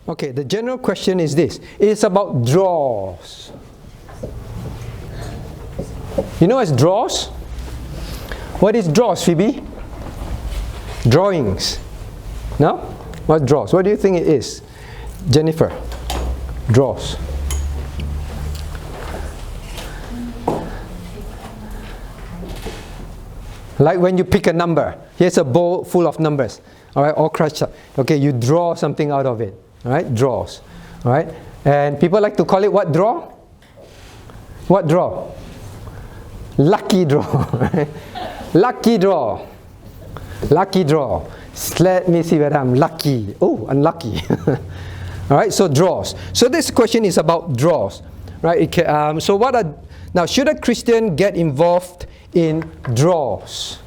Okay, the general question is this. It's about draws. You know what's draws? What is draws, Phoebe? Drawings. No? What draws? What do you think it is? Jennifer, draws. Like when you pick a number. Here's a bowl full of numbers. All right, all crushed up. Okay, you draw something out of it. All right, draws. All right, and people like to call it what draw? What draw? Lucky draw. Lucky draw. Lucky draw. Let me see whether I'm lucky. Oh, unlucky. All right, so draws. So this question is about draws, right? So what are now? Should a Christian get involved in draws?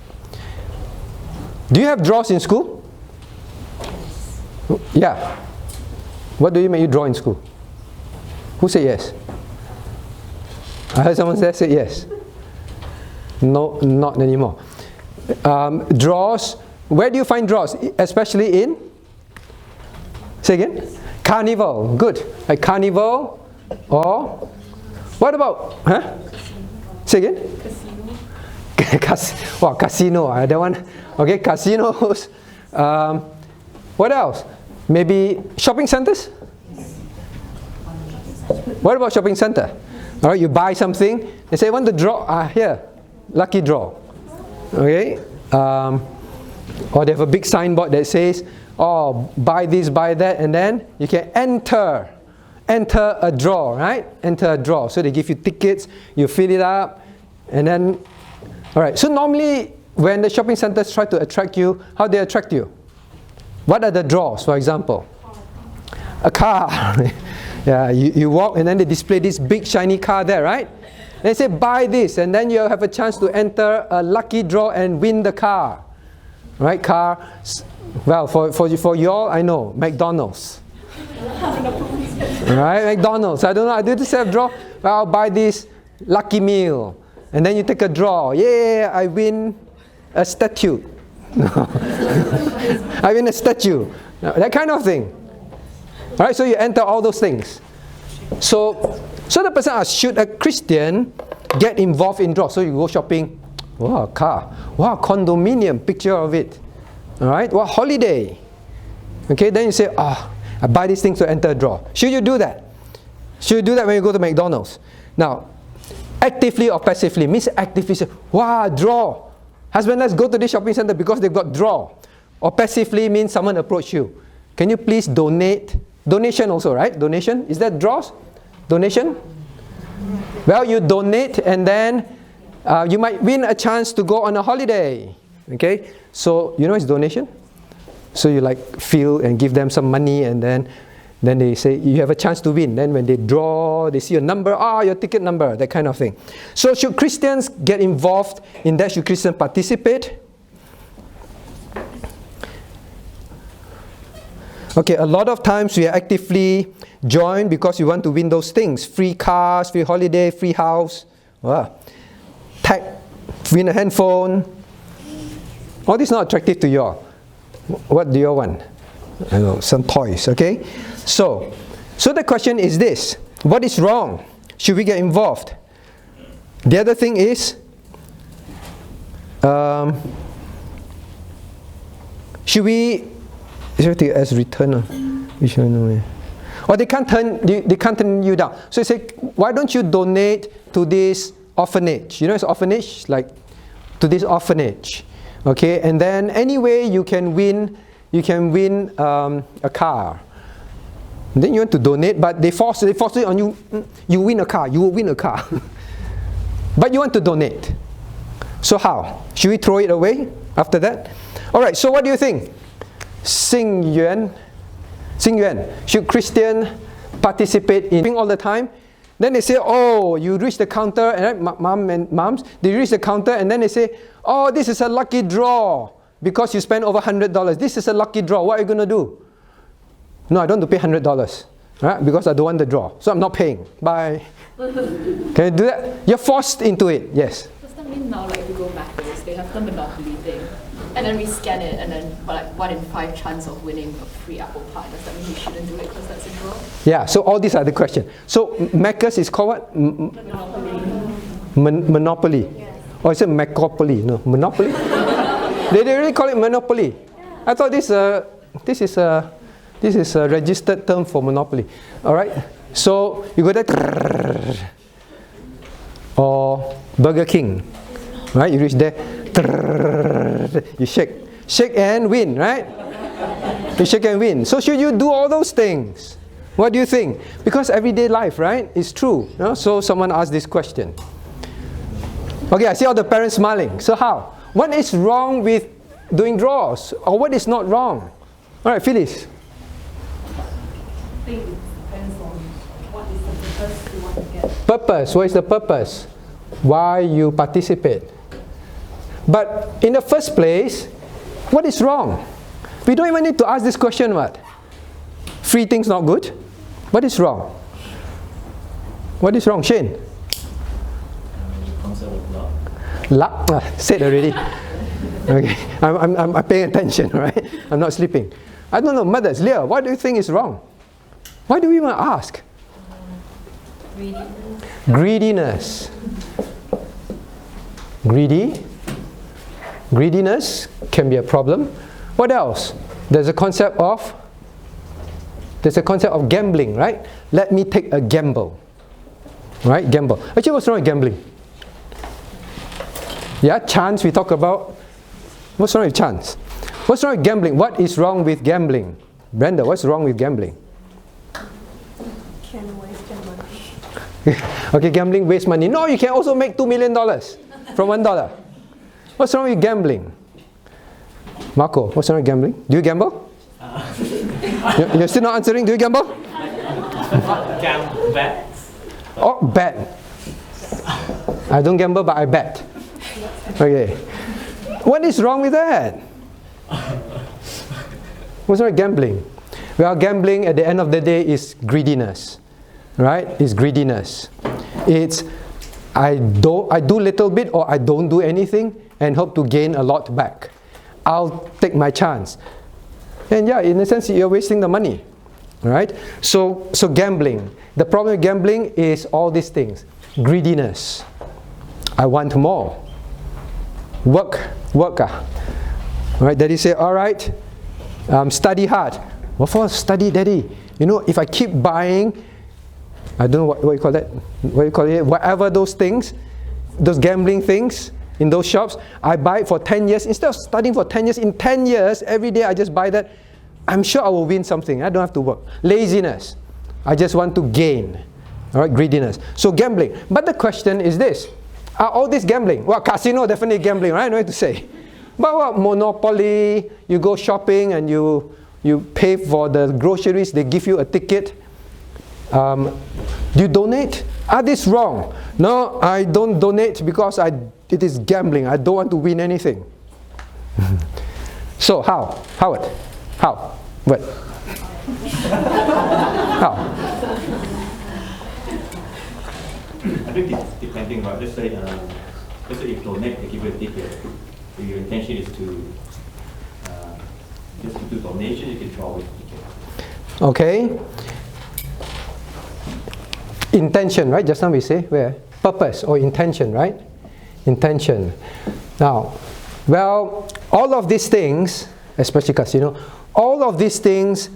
Do you have draws in school? Yeah. What do you make you draw in school? Who said yes? I heard someone say yes. No, not anymore. Draws. Where do you find draws? Especially in? Say again? Carnival. Good. Like carnival or? What about? Huh? Say again? Casino. Casino. That one. Okay, casinos. What else? Maybe shopping centers? What about shopping center? All right, you buy something. They say, want to draw? Here, lucky draw. Okay? Or they have a big signboard that says, oh, buy this, buy that, and then you can enter a draw, right? Enter a draw. So they give you tickets, you fill it up, and then, all right. So normally, when the shopping centers try to attract you, how do they attract you? What are the draws, for example? A car. Yeah, you walk and then they display this big shiny car there, right? They say buy this and then you have a chance to enter a lucky draw and win the car. Right, car. Well, for you all, I know, McDonald's. Right, McDonald's. I don't know, I do this have draw. Well, I'll buy this lucky meal. And then you take a draw. Yeah, I win a statue. No. I win a statue. That kind of thing. Alright, so you enter all those things. So the person asks, should a Christian get involved in draws? So you go shopping. Wow, car. Wow, condominium, picture of it. Alright, wow, holiday. Okay, then you say, I buy these things to enter a draw. Should you do that? Should you do that when you go to McDonald's? Now, actively or passively? Means actively say, wow, draw. Husband, let's go to this shopping center because they've got draw. Or passively means someone approach you. Can you please donate? Donation also, right? Donation? Is that draws? Donation? Well, you donate and then you might win a chance to go on a holiday. Okay? So, you know it's donation? So you like feel and give them some money and then they say you have a chance to win. Then when they draw, they see a number, your ticket number, that kind of thing. So should Christians get involved in that? Should Christians participate? Okay, a lot of times we actively join because we want to win those things. Free cars, free holiday, free house. Wow. Win a handphone. All this is not attractive to you all. What do you all want? I know, some toys, okay? So the question is this. What is wrong? Should we get involved? The other thing is, should we, as return? Or they can't turn you down. So you say, why don't you donate to this orphanage? You know it's orphanage? Like, to this orphanage. Okay, and then anyway you can win a car. And then you want to donate, but they force it on you. You win a car. You will win a car. But you want to donate. So how? Should we throw it away after that? All right. So what do you think? Xing Yuan. Should Christian participate in all the time? Then they say, oh, you reach the counter, and moms, they reach the counter, and then they say, oh, this is a lucky draw because you spent over $100. This is a lucky draw. What are you going to do? No, I don't want to pay $100, right? Because I don't want the draw. So I'm not paying. Bye. Can you do that? You're forced into it. Yes. Does that mean now, like, to go backwards, they have the monopoly thing? And then we scan it, and then like 1 in 5 chance of winning a free apple pie. Does that mean we shouldn't do it because that's a draw? Yeah, so all these are the questions. So Macca's is called what? Monopoly. Yes. Or is it Macopoly? No, Monopoly? They really call it Monopoly. I thought this is a registered term for Monopoly. All right? So you go there, or Burger King, right? You reach there, you shake and win, right? You shake and win. So should you do all those things? What do you think? Because everyday life, right, is true. You know? So someone asked this question. Okay, I see all the parents smiling. So how? What is wrong with doing draws? Or what is not wrong? All right, Phyllis. I think it depends on what is the purpose you want to get. Purpose. What is the purpose? Why you participate? But in the first place, what is wrong? We don't even need to ask this question, what? Free things not good? What is wrong? What is wrong, Shane? Concept of luck. Luck? Said already. Okay, I'm paying attention, right? I'm not sleeping. I don't know, mothers, Leah, what do you think is wrong? Why do we even ask? Greediness. Greediness can be a problem. What else? There's a concept of gambling, right? Let me take a gamble. Right? Gamble. Actually, what's wrong with gambling? Yeah, chance we talk about. What's wrong with chance? What's wrong with gambling? What is wrong with gambling? Brenda, what's wrong with gambling? Can waste your money. Okay, gambling waste money. No, you can also make $2 million from $1. What's wrong with gambling? Marco, what's wrong with gambling? Do you gamble? You're still not answering. Do you gamble? Bet. Oh, bet. I don't gamble, but I bet. Okay. What is wrong with that? What's wrong with gambling? Well, gambling at the end of the day is greediness. Right? It's greediness. It's I do little bit or I don't do anything and hope to gain a lot back. I'll take my chance. And yeah, in a sense, you're wasting the money. Right? So gambling. The problem with gambling is all these things. Greediness. I want more. Work. Right? Daddy say, all right, study hard. What for study, Daddy? You know, if I keep buying, I don't know what you call that. What you call it? Whatever those things, those gambling things in those shops, I buy it for 10 years. Instead of studying for 10 years, in 10 years, every day I just buy that. I'm sure I will win something. I don't have to work. Laziness. I just want to gain. All right, greediness. So gambling. But the question is this. Are all this gambling? Well, casino, definitely gambling, right? No need to say. But what, Monopoly, you go shopping and you pay for the groceries, they give you a ticket. Do you donate? Are this wrong? No, I don't donate because it is gambling. I don't want to win anything. So how? Howard? How? What? How? I think it's depending on, let's say if you donate, they give you a ticket. If your intention is to just to do donation, you can draw with the ticket. Okay. Intention, right? Just now we say where? Purpose or intention, right? Intention. Now, well, all of these things, especially casino, all of these things,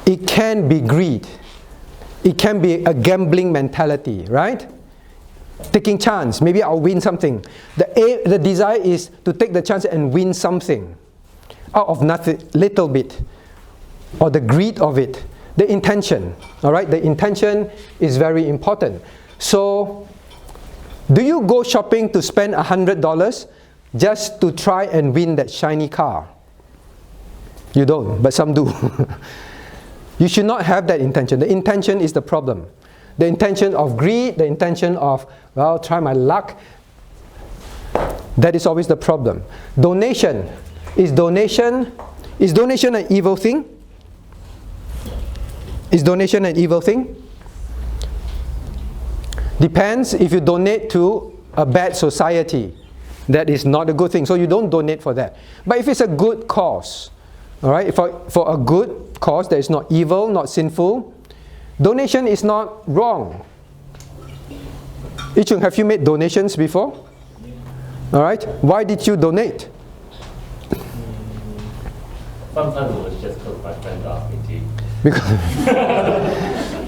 it can be greed. It can be a gambling mentality, right? Taking chance. Maybe I'll win something. The desire is to take the chance and win something out of nothing, little bit, or the greed of it. The intention, all right? The intention is very important. So, do you go shopping to spend $100 just to try and win that shiny car? You don't, but some do. You should not have that intention. The intention is the problem. The intention of greed, the intention of, well, try my luck, that is always the problem. Donation. Is donation an evil thing? Is donation an evil thing? Depends if you donate to a bad society. that is not a good thing. So you don't donate for that. But if it's a good cause, all right, for a good cause that is not evil, not sinful, donation is not wrong. Ichung, have you made donations before? All right. Why did you donate? Sometimes it was just because my friends asked me to. Because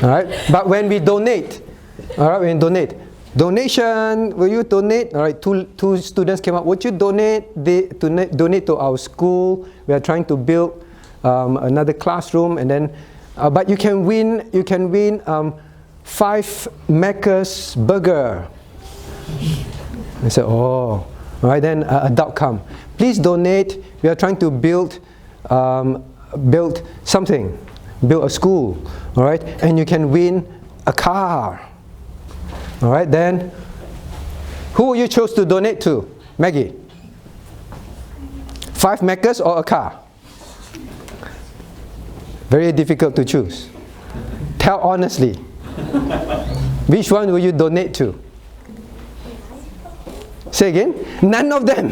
all right. But when we donate, all right, when we donation, will you donate? All right. Two students came up. Would you donate? Donate to our school. We are trying to build another classroom, and then, but you can win. 5 Macca's burger. I said, oh, all right. Then adult come. Please donate. We are trying to build something, build a school. All right, and you can win a car. All right. Then, who will you choose to donate to, Maggie? 5 Macca's or a car? Very difficult to choose. Tell honestly. Which one will you donate to? Say again? None of them.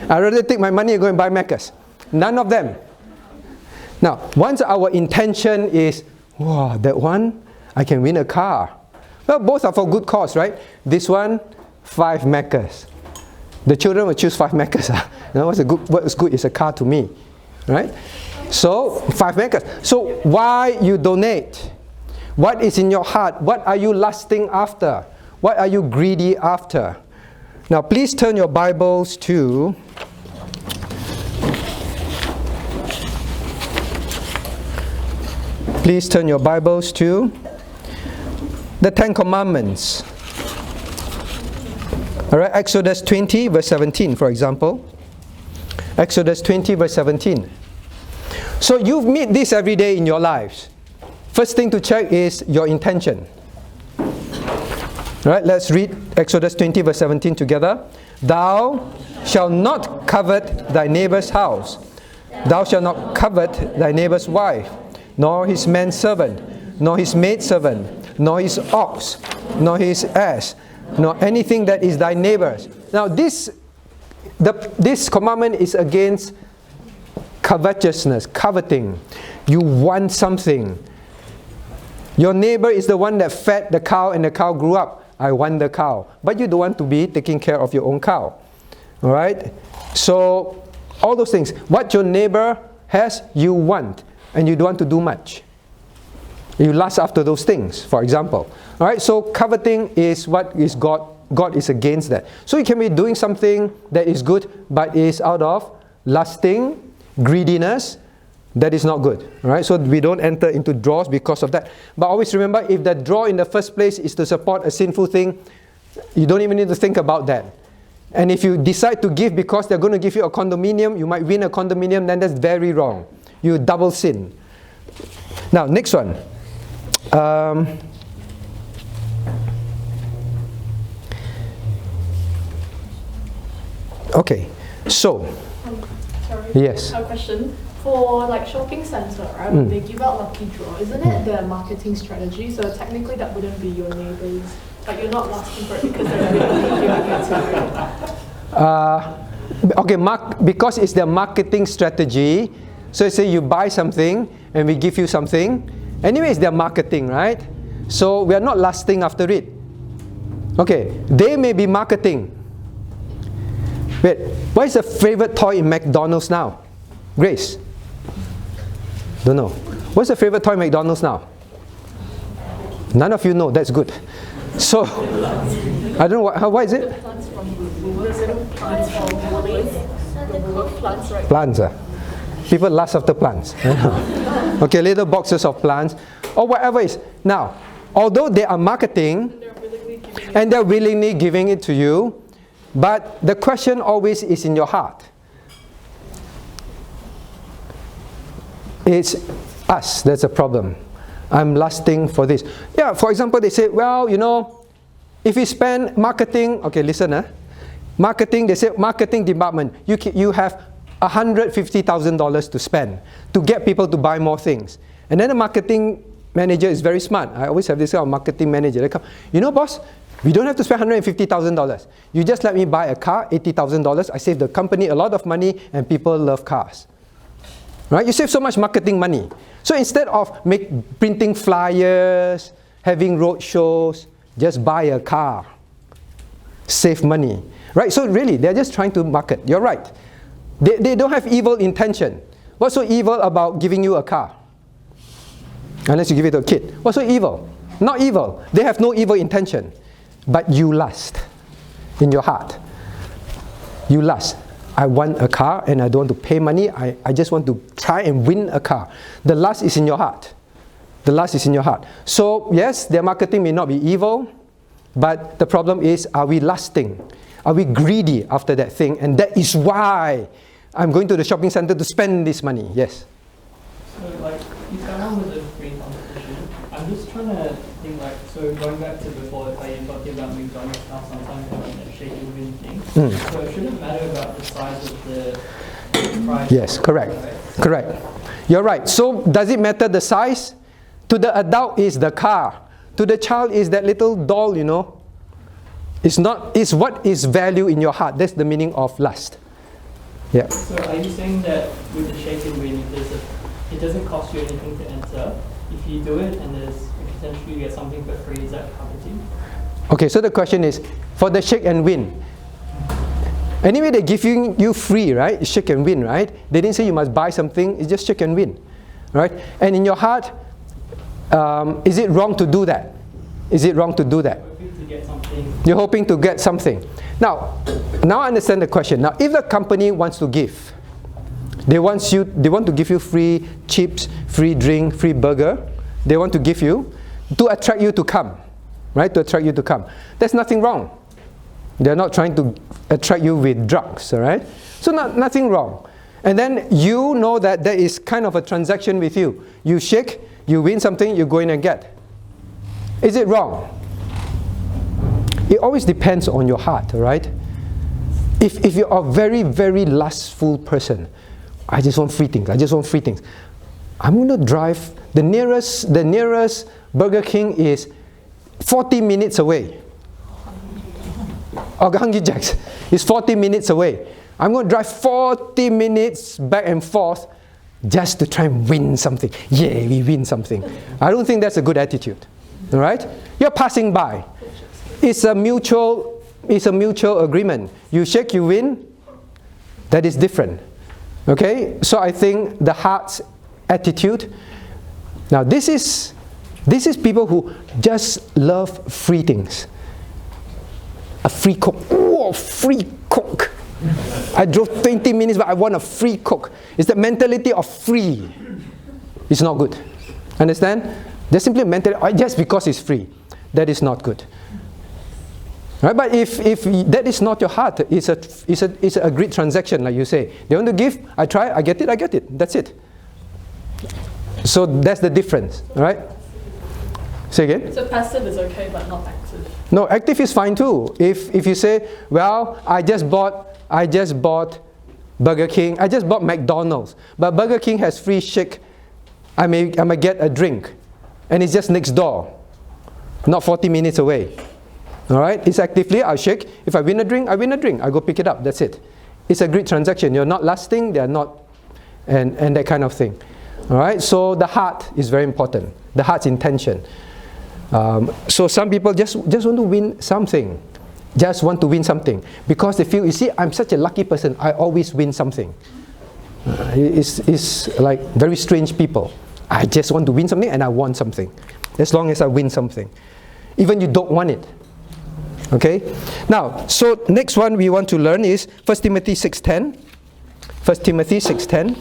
I'd rather take my money and go and buy Macca's. None of them. Now, once our intention is, wow, that one, I can win a car. Well, both are for good cause, right? This one, 5 Macca's. The children will choose 5 Macca's. You know, what's good is a car to me, right? So, 5 Macca's. So, why you donate? What is in your heart? What are you lusting after? What are you greedy after? Now, please turn your Bibles to the 10 Commandments. All right, Exodus 20, verse 17, for example. Exodus 20, verse 17. So you meet this every day in your lives. First thing to check is your intention. All right, let's read Exodus 20, verse 17 together. Thou shalt not covet thy neighbor's house. Thou shalt not covet thy neighbor's wife, nor his manservant, nor his maidservant, nor his ox, nor his ass, nor anything that is thy neighbor's. Now this commandment is against covetousness, coveting. You want something. Your neighbor is the one that fed the cow and the cow grew up. I want the cow. But you don't want to be taking care of your own cow. All right? So, all those things. What your neighbor has, you want. And you don't want to do much. You lust after those things, for example. All right? So, coveting is what is God is against that. So, you can be doing something that is good, but is out of lusting, greediness. That is not good. All right? So we don't enter into draws because of that. But always remember, if the draw in the first place is to support a sinful thing, you don't even need to think about that. And if you decide to give because they're going to give you a condominium, you might win a condominium, then that's very wrong. You double sin. Now, next one. Okay. So, Sorry. yes. A question. For like shopping centre, right, when they give out lucky draw, isn't it their marketing strategy? So technically that wouldn't be your neighbours. Like you're not asking for it because they're really giving it to you. Okay, because it's their marketing strategy. So say you buy something and we give you something. Anyway, it's their marketing, right? So we are not lusting after it. Okay, they may be marketing. Wait, what is the favorite toy in McDonald's now? Grace? Don't know. What's the favorite toy in McDonald's now? None of you know. That's good. So, I don't know. What is it? Plants. People lust after plants. Okay, little boxes of plants. Or whatever it is. Now, although they are marketing, and they're willingly giving it to you, but the question always is in your heart. It's us that's a problem. I'm lusting for this. Yeah, for example, they say, well, you know, if you spend marketing, okay, listen, marketing, they say marketing department, you have $150,000 to spend to get people to buy more things. And then the marketing manager is very smart. I always have this kind of marketing manager. They come, you know, boss, We don't have to spend $150,000. You just let me buy a car, $80,000. I save the company a lot of money, and people love cars. Right? You save so much marketing money. So instead of printing flyers, having road shows, just buy a car. Save money. Right? So really, they're just trying to market. You're right. They don't have evil intention. What's so evil about giving you a car? Unless you give it to a kid. What's so evil? Not evil. They have no evil intention. But you lust in your heart. You lust. I want a car and I don't want to pay money. I just want to try and win a car. The lust is in your heart. The lust is in your heart. So yes, their marketing may not be evil, but the problem is, are we lusting? Are we greedy after that thing? And that is why I'm going to the shopping center to spend this money. Yes? So like, you start on with the free competition. I'm just trying to think like, so going back to before, like you're talking about McDonald's, how sometimes they want that shake and win thing. So it shouldn't matter about the size of the price. Yes, correct. Correct. You're right. So does it matter the size? To the adult is the car. To the child is that little doll, you know. It's what is value in your heart. That's the meaning of lust. Yeah. So are you saying that with the shake and win, it doesn't cost you anything to enter? If you do it and potentially you get something for free, is that coveting? Okay, so the question is, for the shake and win, anyway they give you free, right? Shake and win, right? They didn't say you must buy something, it's just shake and win, right? And in your heart, is it wrong to do that? Is it wrong to do that? You're hoping to get something. Now I understand the question. Now, if the company wants to give, they want to give you free chips, free drink, free burger. They want to give you to attract you to come, right? To attract you to come. There's nothing wrong. They're not trying to attract you with drugs, all right? So nothing wrong. And then you know that there is kind of a transaction with you. You shake, you win something, you go in and get. Is it wrong? It always depends on your heart, all right? If you're a very, very lustful person, I just want free things, I just want free things. I'm going to drive, the nearest Burger King is 40 minutes away. Or Hungry Jack's is 40 minutes away. I'm going to drive 40 minutes back and forth just to try and win something. Yeah, we win something. I don't think that's a good attitude. All right? You're passing by. It's a mutual agreement. You shake, you win. That is different. Okay? So I think the heart's attitude. Now this is people who just love free things. A free Coke. Oh, free Coke. I drove 20 minutes, but I want a free Coke. It's the mentality of free. It's not good. Understand? There's simply a mentality, just because it's free. That is not good. Right? But if that is not your heart, it's a agreed transaction, like you say. They want to give, I try, I get it. That's it. So that's the difference. Right? Say again? So passive is okay, but not active. No, active is fine too. If you say, well, I just bought Burger King, I just bought McDonald's, but Burger King has free shake, I may get a drink, and it's just next door, not 40 minutes away. All right? It's actively, I'll shake. If I win a drink, I win a drink. I go pick it up. That's it. It's a great transaction. You're not lusting, they're not, and that kind of thing. All right? So the heart is very important. The heart's intention. So some people just want to win something. Just want to win something. Because they feel, you see, I'm such a lucky person. I always win something. It's like very strange people. I just want to win something and I want something. As long as I win something. Even you don't want it. Okay? Now, so next one we want to learn is 1 Timothy 6:10. 1 Timothy 6:10.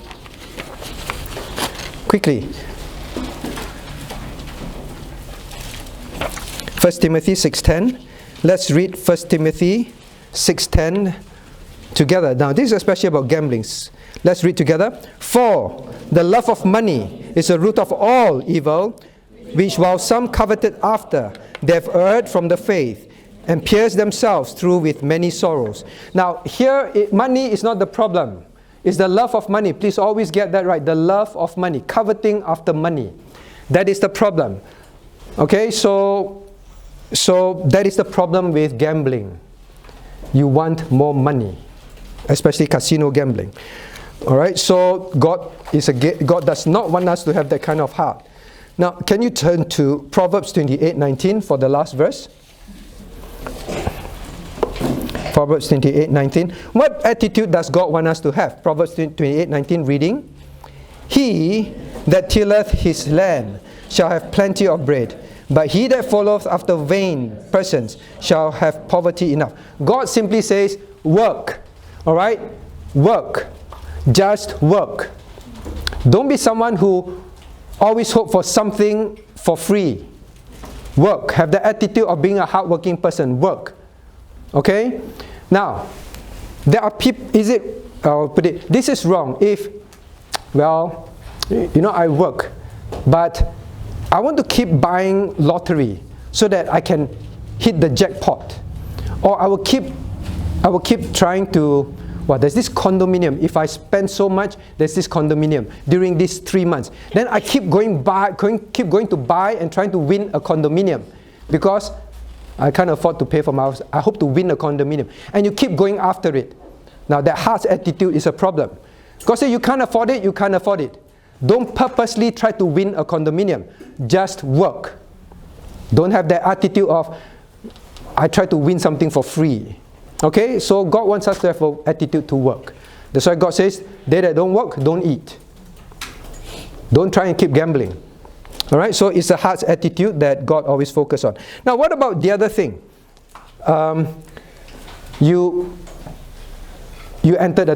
Quickly. 1 Timothy 6:10. Let's read 1 Timothy 6:10 together. Now, this is especially about gambling. Let's read together. For the love of money is the root of all evil, which while some coveted after, they have erred from the faith, and pierced themselves through with many sorrows. Now, here, money is not the problem. It's the love of money. Please always get that right. The love of money. Coveting after money. That is the problem. Okay, so So that is the problem with gambling. You want more money, especially casino gambling. All right, so God does not want us to have that kind of heart. Now, can you turn to Proverbs 28:19 for the last verse? Proverbs 28:19. What attitude does God want us to have? Proverbs 28:19 reading. He that tilleth his land shall have plenty of bread, but he that followeth after vain persons shall have poverty enough. God simply says, work. All right? Work. Just work. Don't be someone who always hope for something for free. Work. Have the attitude of being a hardworking person. Work. Okay? Now, there are people, I'll put it, this is wrong if, well, I work, but I want to keep buying lottery so that I can hit the jackpot. Or I will keep trying to, there's this condominium. If I spend so much, there's this condominium during these 3 months. Then I keep going to buy and trying to win a condominium because I can't afford to pay for my house. I hope to win a condominium. And you keep going after it. Now that heart's attitude is a problem. God says you can't afford it, you can't afford it. Don't purposely try to win a condominium. Just work. Don't have that attitude of, I try to win something for free. Okay, so God wants us to have an attitude to work. That's why God says, they that don't work, don't eat. Don't try and keep gambling. Alright, so it's the heart's attitude that God always focuses on. Now what about the other thing? You entered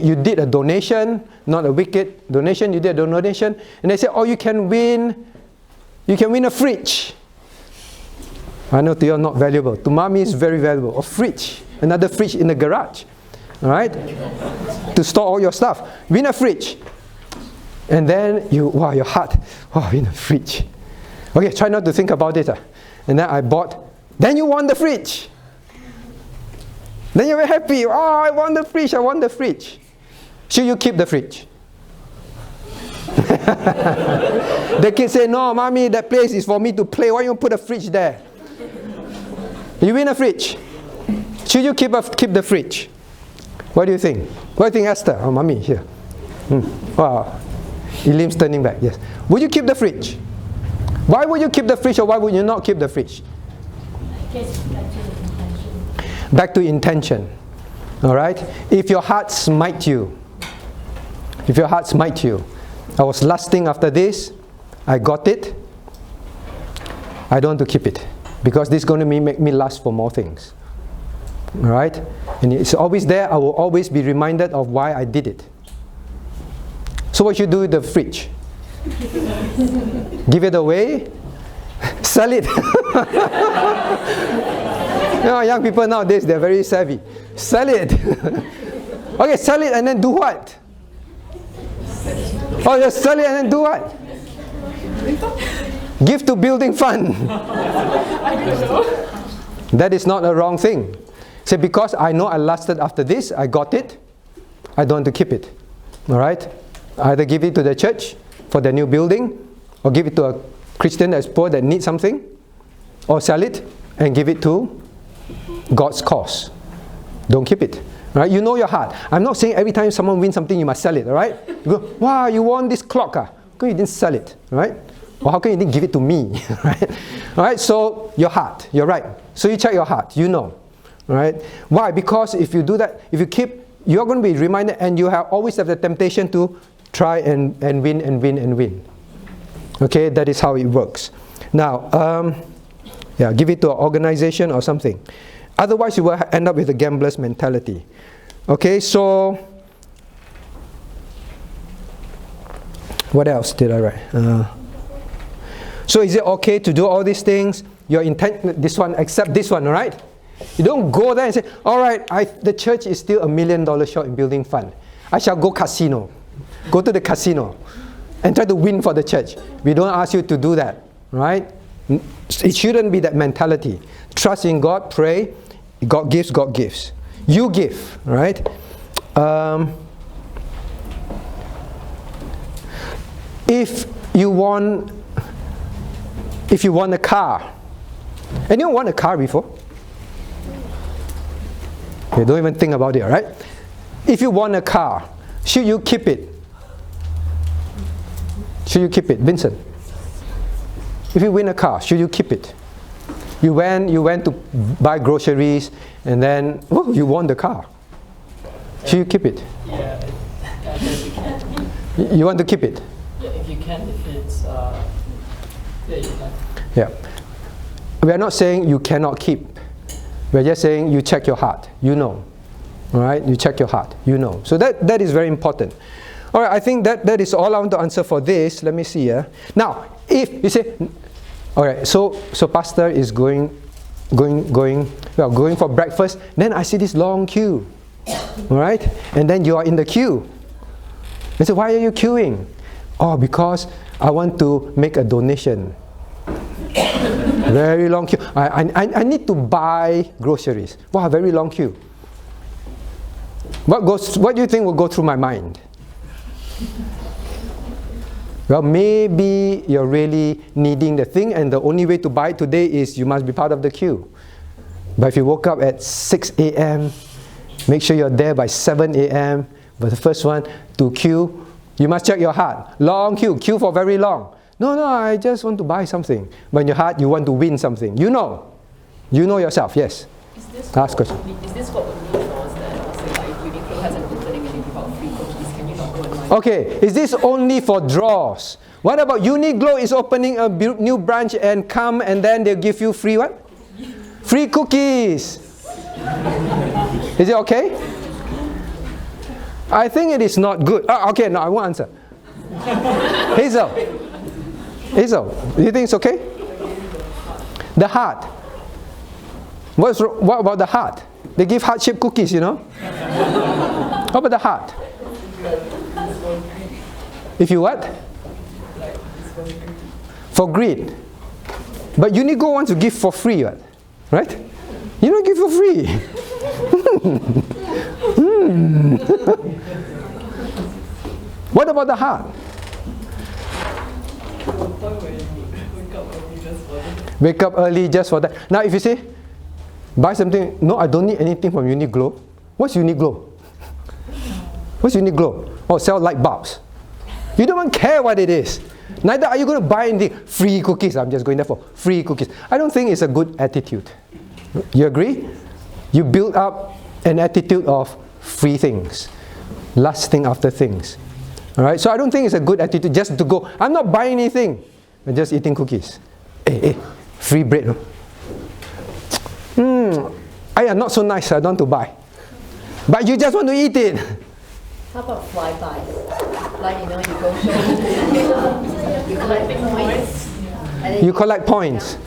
you did a donation, not a wicked donation, you did a donation, and they say, you can win a fridge. I know to you are not valuable. To mommy is very valuable. A fridge. Another fridge in the garage. Alright? To store all your stuff. Win a fridge. And then your heart, win a fridge. Okay, try not to think about it. And then I bought. Then you won the fridge. Then you're very happy. I won the fridge, I won the fridge. Should you keep the fridge? The kids say, no, mommy, that place is for me to play. Why you put a fridge there? You win a fridge. Should you keep the fridge? What do you think? What do you think, Esther? Oh, mommy, here. Wow. Elim's turning back, yes. Would you keep the fridge? Why would you keep the fridge or why would you not keep the fridge? I guess Back to intention. Alright? If your heart smite you, I was lusting after this, I got it, I don't want to keep it. Because this is going to make me lust for more things. Alright? And it's always there, I will always be reminded of why I did it. So what you do with the fridge? Give it away? Sell it? Young people nowadays, they're very savvy. Sell it. Okay, sell it and then do what? Just sell it and then do what? Give to building fund. That is not a wrong thing. Say, because I know I lusted after this, I got it, I don't want to keep it. Alright? Either give it to the church for the new building, or give it to a Christian that's poor that needs something, or sell it and give it to God's cause. Don't keep it. Right? You know your heart. I'm not saying every time someone wins something you must sell it. Alright? You go, wow, you won this clock. How come you didn't sell it? Right? Or how come you didn't give it to me? Right? Alright, so your heart. You're right. So you check your heart. You know. Alright? Why? Because if you do that, if you keep, you're going to be reminded and you always have the temptation to try and win. Okay, that is how it works. Now, give it to an organization or something. Otherwise, you will end up with a gambler's mentality. Okay, so what else did I write? So is it okay to do all these things? Your intent, this one, accept this one, all right? You don't go there and say, all right, the church is still $1 million short in building fund. I shall go casino. Go to the casino and try to win for the church. We don't ask you to do that, right? It shouldn't be that mentality. Trust in God, pray. God gives, God gives. You give, right? If you want a car Anyone want a car before? Okay, don't even think about it, alright? If you want a car, should you keep it? Should you keep it? Vincent? If you win a car, should you keep it? You went to buy groceries and then, oh, you won the car. Should you keep it? Yeah, I guess you can. You want to keep it? Yeah, if you can, if it's, yeah, you can. Yeah. We are not saying you cannot keep. We're just saying you check your heart. You know. Alright? You check your heart. You know. So that is very important. Alright, I think that is all I want to answer for this. Let me see here. Now, if you say, alright, so pastor is going for breakfast, then I see this long queue. Alright? And then you are in the queue. They say, why are you queuing? Oh, because I want to make a donation. Very long queue. I need to buy groceries. Wow, very long queue. What do you think will go through my mind? Well, maybe you're really needing the thing and the only way to buy it today is you must be part of the queue. But if you woke up at 6 a.m., make sure you're there by 7 a.m. But the first one to queue, you must check your heart. Long queue for very long. No, I just want to buy something. But in your heart, you want to win something. You know yourself, yes. Last question. Is this what we need for us then? Also, like if Uniqlo has an opening and you give out free cookies, can you not go and like... Okay, is this only for draws? What about Uniqlo is opening a new branch and come and then they'll give you free what? Free cookies. Is it okay? I think it is not good. Okay, no, I won't answer. Hazel, do you think it's okay? The heart. What about the heart? They give heart-shaped cookies, you know. How about the heart? If you what? For greed. But Uniqlo wants to give for free, right? You don't give for free. What about the heart? Wake up early just for that. Now if you say, buy something, no, I don't need anything from Uniqlo. What's Uniqlo? What's Uniqlo? Oh, sell light bulbs. You don't even care what it is. Neither are you going to buy anything. Free cookies. I'm just going there for free cookies. I don't think it's a good attitude. You agree? You build up an attitude of free things, lusting after things. Alright, so I don't think it's a good attitude just to go, I'm not buying anything, I'm just eating cookies. Hey, free bread. I am not so nice, I don't want to buy. But you just want to eat it. How about flybys? Like, you know, you go shopping, you collect points. And then You collect points.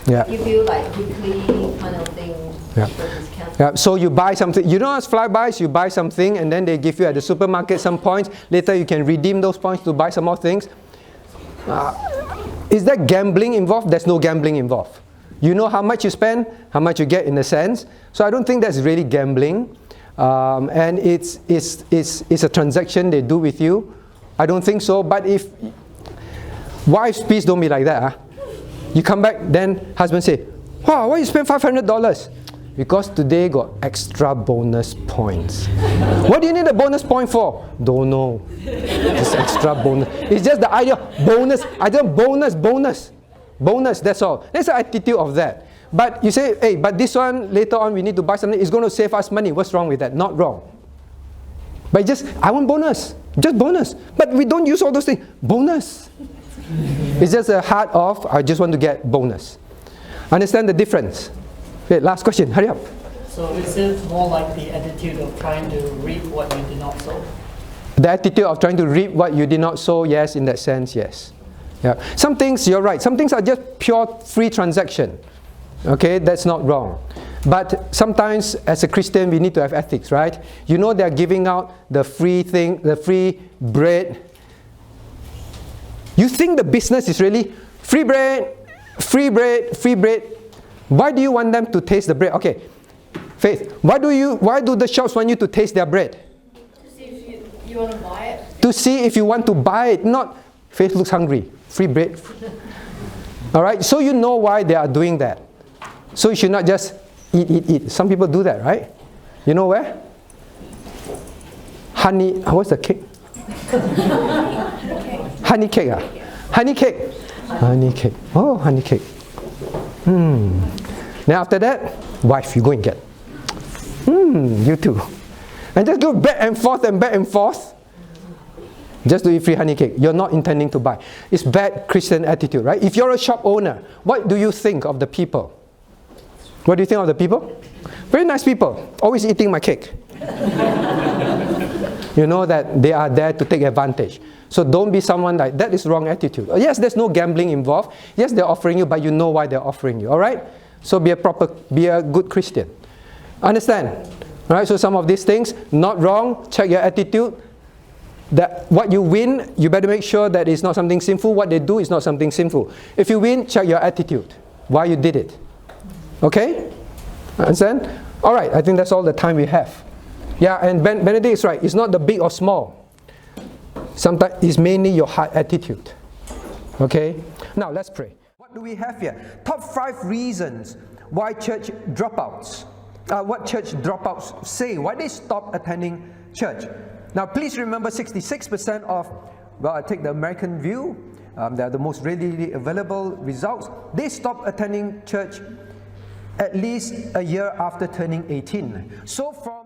Yeah. give you like weekly kind of thing. Yeah. Discount. Yeah, so you buy something, you don't ask flybys, you buy something and then they give you at the supermarket some points. Later you can redeem those points to buy some more things. Is there gambling involved? There's no gambling involved. You know how much you spend, how much you get in a sense. So I don't think that's really gambling. And it's a transaction they do with you. I don't think so. But if wives, please don't be like that. Huh? You come back, then husband say, wow, why you spend $500? Because today got extra bonus points. What do you need a bonus point for? Don't know. Just extra bonus. It's just the idea, bonus. I don't bonus, that's all. That's the attitude of that. But you say, hey, but this one, later on we need to buy something, it's going to save us money. What's wrong with that? Not wrong. But just, I want bonus. Just bonus. But we don't use all those things. Bonus. It's just a heart of, I just want to get bonus. Understand the difference? Okay, last question, hurry up. So is it more like the attitude of trying to reap what you did not sow? The attitude of trying to reap what you did not sow, yes, in that sense, yes. Yeah. Some things, you're right, some things are just pure free transaction. Okay, that's not wrong. But sometimes as a Christian, we need to have ethics, right? You know they're giving out the free thing, the free bread. You think the business is really free bread, free bread, free bread. Why do you want them to taste the bread? Okay, Faith, why do the shops want you to taste their bread? To see if you want to buy it. To see if you want to buy it, not Faith looks hungry, free bread. Alright, so you know why they are doing that. So you should not just eat. Some people do that, right? You know where? Honey, what's the cake? Honey cake. Honey cake. Honey cake. Oh, honey cake. Then after that, wife, you go and get. You too. And just go back and forth. Just to eat free honey cake. You're not intending to buy. It's bad Christian attitude, right? If you're a shop owner, what do you think of the people? What do you think of the people? Very nice people. Always eating my cake. You know that they are there to take advantage. So don't be someone like that. Is wrong attitude. Yes, there's no gambling involved. Yes, they're offering you, but you know why they're offering you. All right? So be a good Christian. Understand? All right? So some of these things, not wrong. Check your attitude. That what you win, you better make sure that it's not something sinful. What they do is not something sinful. If you win, check your attitude. Why you did it. Okay? Understand? All right. I think that's all the time we have. Yeah, and Benedict is right. It's not the big or small. Sometimes it's mainly your heart attitude. Okay? Now let's pray. What do we have here? Top 5 reasons why church dropouts. What church dropouts say. Why they stop attending church. Now please remember 66% of, well, I take the American view. They're the most readily available results. They stop attending church at least a year after turning 18. So from